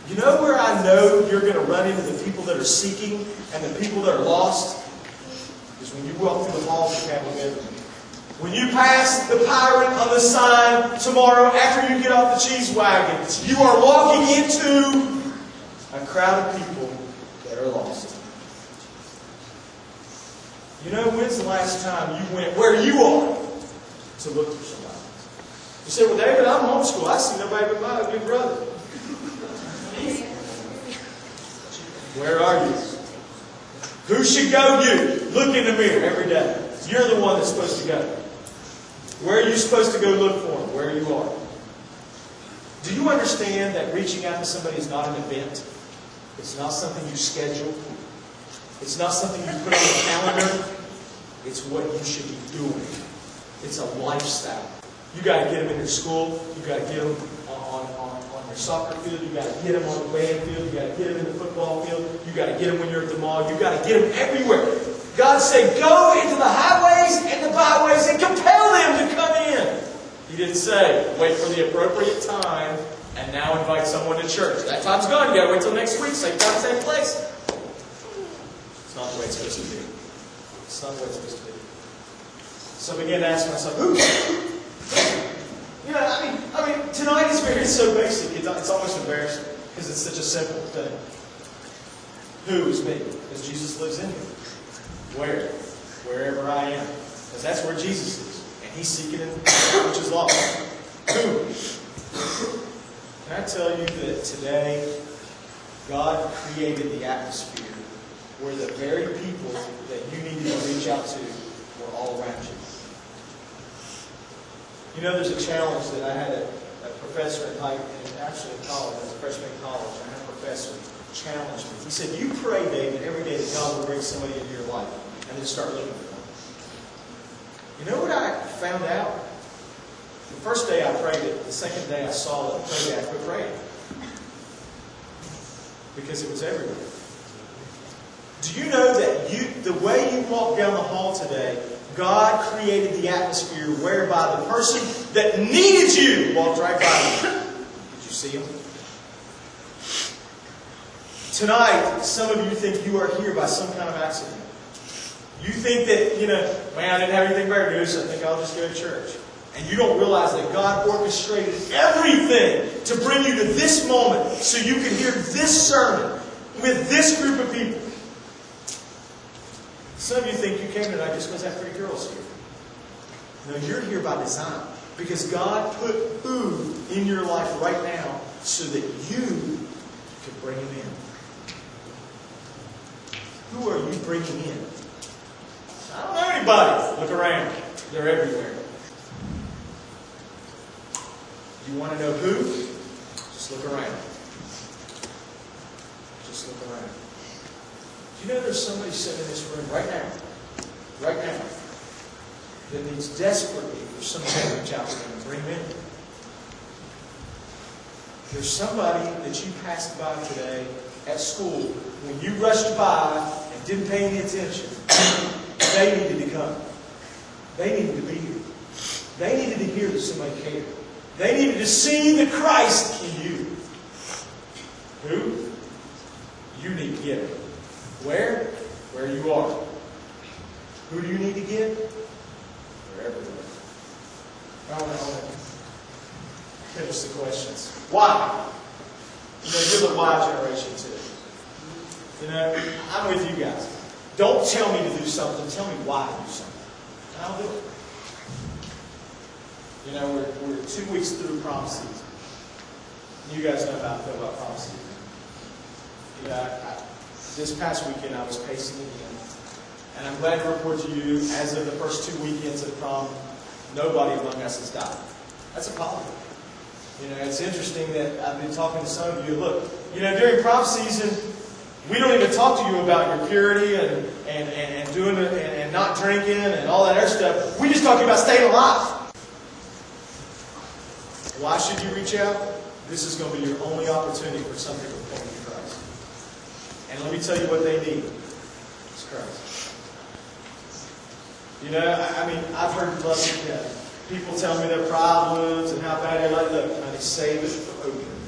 You know where I know you're going to run into the people that are seeking and the people that are lost? Is when you walk through the halls of Campbell Middle. When you pass the pirate on the sign tomorrow after you get off the cheese wagon, you are walking into a crowd of people that are lost. You know, when's the last time you went where you are to look for somebody? You say, well, David, I'm homeschooled. I see nobody but my good brother. Where are you? Who should go you? Look in the mirror every day. You're the one that's supposed to go. Where are you supposed to go look for them? Where you are. Do you understand that reaching out to somebody is not an event? It's not something you schedule. It's not something you put on the calendar. It's what you should be doing. It's a lifestyle. You got to get them in your school. You got to get them on your soccer field. You got to get them on the band field. You got to get them in the football field. You got to get them when you're at the mall. You got to get them everywhere. God said, go into the highways and the byways and compel them to come in. He didn't say, wait for the appropriate time and now invite someone to church. That time's gone. You got to wait till next week. Same time, same place. It's not the way it's supposed to be. It's not the way it's supposed to be. So I began to ask myself, who? You know, I mean, tonight is so basic. It's almost embarrassing because it's such a simple thing. Who is me? Because Jesus lives in me. Where? Wherever I am. Because that's where Jesus is. And He's seeking it, which is lost. Who? Can I tell you that today God created the atmosphere where the very people that you needed to reach out to were all around you. You know, there's a challenge that I had a professor in college, as a freshman in college, I had a professor challenge me. He said, you pray, David, every day that God will bring somebody into your life, and then start looking for them. You know what I found out? The first day I prayed it, the second day I saw it, the third day I quit praying. Because it was everywhere. Do you know that the way you walk down the hall today, God created the atmosphere whereby the person that needed you walked right by you. Did you see him? Tonight, some of you think you are here by some kind of accident. You think that, man, I didn't have anything better to do, so I think I'll just go to church. And you don't realize that God orchestrated everything to bring you to this moment so you can hear this sermon with this group of people. Some of you think you came tonight just because that pretty girl's here. No, you're here by design. Because God put who in your life right now so that you could bring him in. Who are you bringing in? I don't know anybody. Look around. They're everywhere. You want to know who? Just look around. Just look around. Do you know there's somebody sitting in this room right now, that needs desperately for somebody to reach out to them and bring them in? There's somebody that you passed by today at school when you rushed by and didn't pay any attention. They needed to come. They needed to be here. They needed to hear that somebody cared. They needed to see the Christ in you. Who? You need to get it. Where? Where you are. Who do you need to get? They're everywhere. I want to finish the questions. Why? You're the why generation too. I'm with you guys. Don't tell me to do something. Tell me why to do something. And I'll do it. We're 2 weeks through prom season. You guys know how I feel about prom season. This past weekend I was pacing again. And I'm glad to report to you, as of the first 2 weekends of prom, nobody among us has died. That's a positive. It's interesting that I've been talking to some of you. Look, during prom season, we don't even talk to you about your purity and doing it and not drinking and all that other stuff. We just talk about staying alive. Why should you reach out? This is going to be your only opportunity for some people to point to Christ. And let me tell you what they need. It's Christ. I've heard people tell me their problems and how bad they like. Look, honey, save it for opening.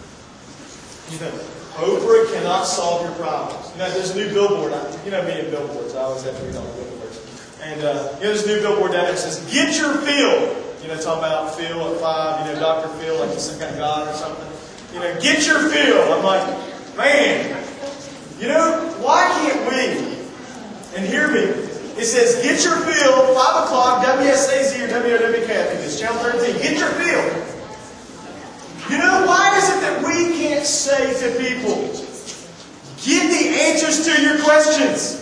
You know, Oprah cannot solve your problems. You know, there's a new billboard. You know me and billboards. I always have to read all the billboards. And you know, there's a new billboard down there that says, "Get your Phil." You know, talking about Phil at 5. You know, Dr. Phil, like he's some kind of God or something. You know, get your Phil. I'm like, man, you know, why can't we? And hear me. It says, get your Phil, 5 o'clock, WSAZ or WOWK. I think it's channel 13. Get your Phil. You know, why is it that we can't say to people, get the answers to your questions?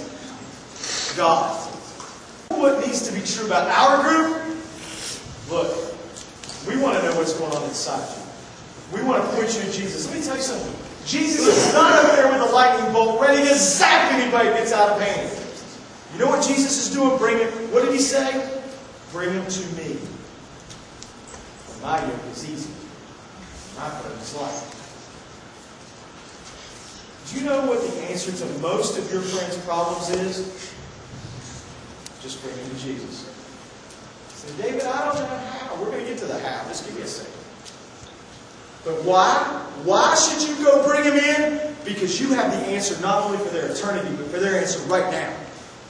God. What needs to be true about our group? Look, we want to know what's going on inside you. We want to point you to Jesus. Let me tell you something. Jesus is not up there with a lightning bolt ready to zap anybody that gets out of hand. You know what Jesus is doing? What did he say? Bring him to me. For my yoke is easy. My burden is light. Do you know what the answer to most of your friends' problems is? Just bring him to Jesus. Say, David, I don't know how. We're going to get to the how. Just give me a second. But why? Why should you go bring him in? Because you have the answer not only for their eternity, but for their answer right now.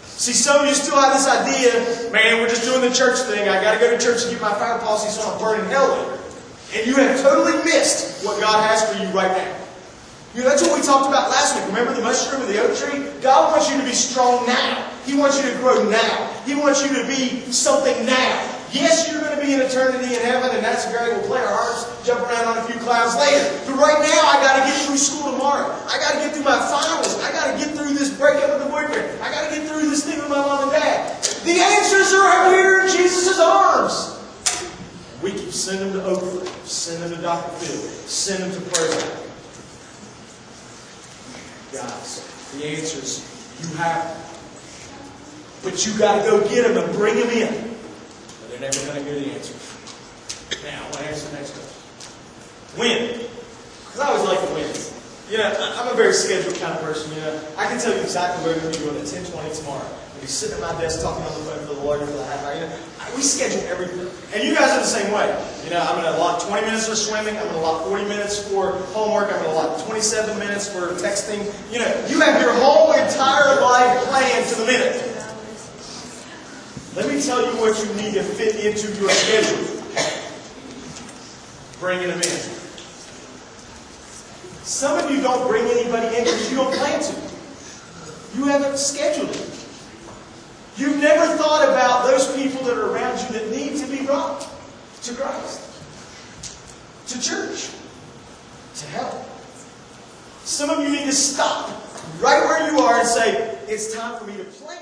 See, some of you still have this idea, man, we're just doing the church thing. I got to go to church and get my fire policy so I'm burning hell later. And you have totally missed what God has for you right now. You know, that's what we talked about last week. Remember the mushroom and the oak tree? God wants you to be strong now. He wants you to grow now. He wants you to be something now. Yes, you're going to be in eternity in heaven, and that's great. We'll play our harps, jump around on a few clouds later. But right now, I got to get through school tomorrow. I got to get through my finals. I got to get through this breakup with the boyfriend. I got to get through this thing with my mom and dad. The answers are up here in Jesus' arms. We keep sending them to Oprah, send them to Dr. Phil, send them to prayer. Guys, the answers, you have them. But you got to go get them and bring them in. They're never going to hear the answer. Now, I want to answer the next question. When? Because I always like to win. You know, I'm a very scheduled kind of person. You know, I can tell you exactly where we're going to be going at 10:20 tomorrow. I'll be sitting at my desk talking on the phone to the lawyer for the half hour. You know, we schedule everything. And you guys are the same way. You know, I'm going to allot 20 minutes for swimming. I'm going to allot 40 minutes for homework. I'm going to allot 27 minutes for texting. You know, you have your whole entire life planned to the minute. Let me tell you what you need to fit into your schedule. Bringing them in. Some of you don't bring anybody in because you don't plan to. You haven't scheduled it. You've never thought about those people that are around you that need to be brought to Christ, to church, to help. Some of you need to stop right where you are and say, it's time for me to plan.